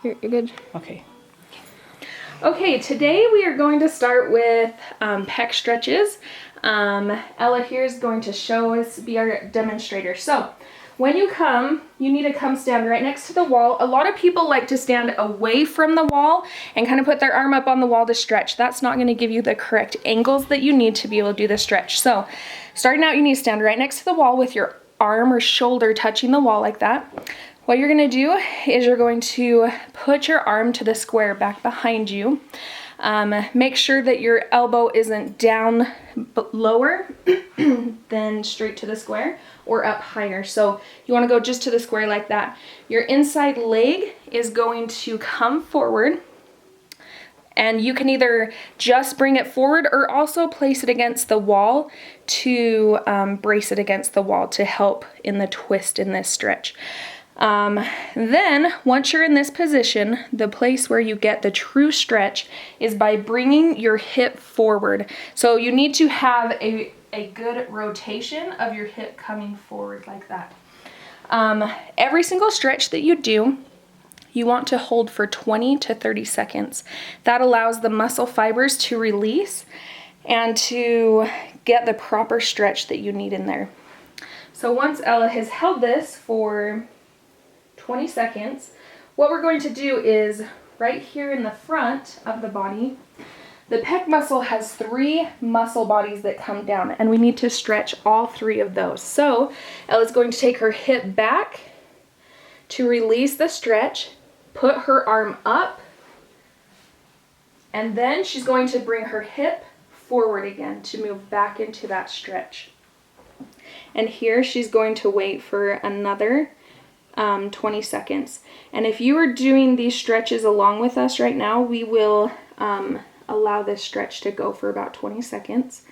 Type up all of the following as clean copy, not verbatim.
You're good. Okay. Okay, today we are going to start with pec stretches. Ella here is going to show us, be our demonstrator. So when you come, you need to come stand right next to the wall. A lot of people like to stand away from the wall and kind of put their arm up on the wall to stretch. That's not going to give you the correct angles that you need to be able to do the stretch. So starting out, you need to stand right next to the wall with your arm or shoulder touching the wall like that. What you're going to do is you're going to put your arm to the square back behind you. Make sure that your elbow isn't down lower than straight to the square or up higher. So you want to go just to the square like that. Your inside leg is going to come forward, and you can either just bring it forward or also place it against the wall to brace it against the wall to help in the twist in this stretch. Then once you're in this position, the place where you get the true stretch is by bringing your hip forward. So you need to have a good rotation of your hip coming forward like that. Every single stretch that you do, you want to hold for 20 to 30 seconds. That allows the muscle fibers to release and to get the proper stretch that you need in there. So once Ella has held this for 20 seconds, what we're going to do is right here in the front of the body, the pec muscle has 3 muscle bodies that come down, and we need to stretch all 3 of those. So Ella's going to take her hip back to release the stretch, put her arm up, and then she's going to bring her hip forward again to move back into that stretch. And here she's going to wait for another 20 seconds. And if you are doing these stretches along with us right now, we will allow this stretch to go for about 20 seconds.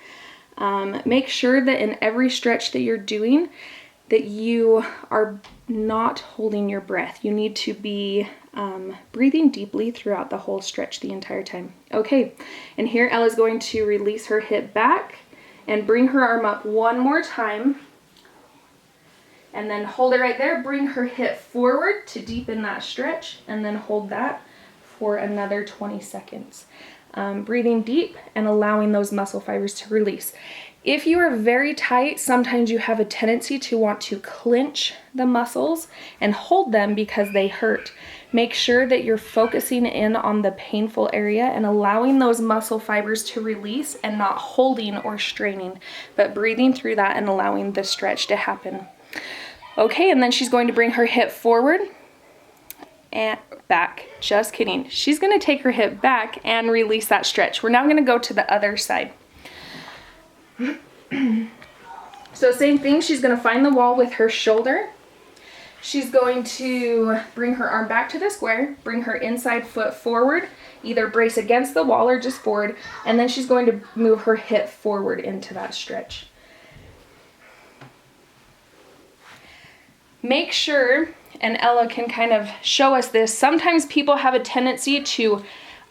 Make sure that in every stretch that you're doing that you are not holding your breath. You need to be breathing deeply throughout the whole stretch the entire time. Okay, and here Ella's going to release her hip back and bring her arm up one more time. And then hold it right there, bring her hip forward to deepen that stretch, and then hold that for another 20 seconds. Breathing deep and allowing those muscle fibers to release. If you are very tight, sometimes you have a tendency to want to clench the muscles and hold them because they hurt. Make sure that you're focusing in on the painful area and allowing those muscle fibers to release and not holding or straining, but breathing through that and allowing the stretch to happen. Okay, and then she's going to bring her hip forward and back. Just kidding. She's going to take her hip back and release that stretch. We're now going to go to the other side. So same thing, she's going to find the wall with her shoulder. She's going to bring her arm back to the square, bring her inside foot forward, either brace against the wall or just forward, and then she's going to move her hip forward into that stretch. Make sure, and Ella can kind of show us this, sometimes people have a tendency to,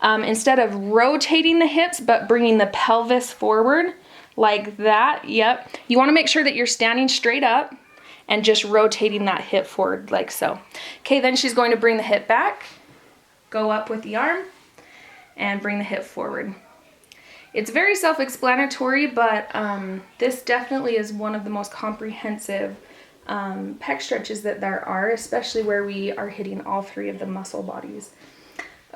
instead of rotating the hips, but bringing the pelvis forward like that. Yep. You want to make sure that you're standing straight up and just rotating that hip forward like so. Okay, then she's going to bring the hip back, go up with the arm, and bring the hip forward. It's very self-explanatory, but this definitely is one of the most comprehensive pec stretches that there are, especially where we are hitting all 3 of the muscle bodies.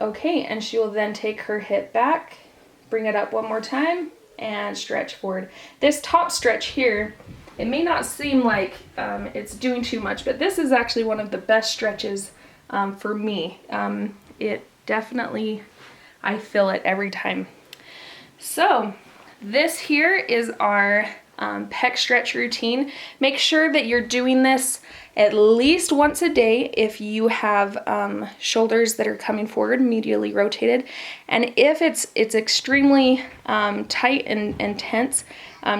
Okay, and she will then take her hip back, bring it up one more time, and stretch forward. This top stretch here, it may not seem like it's doing too much, but this is actually one of the best stretches for me. It definitely, I feel it every time. So this here is our pec stretch routine. Make sure that you're doing this at least once a day if you have shoulders that are coming forward, medially rotated. And if it's extremely tight and tense,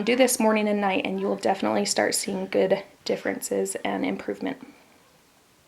do this morning and night, and you will definitely start seeing good differences and improvement.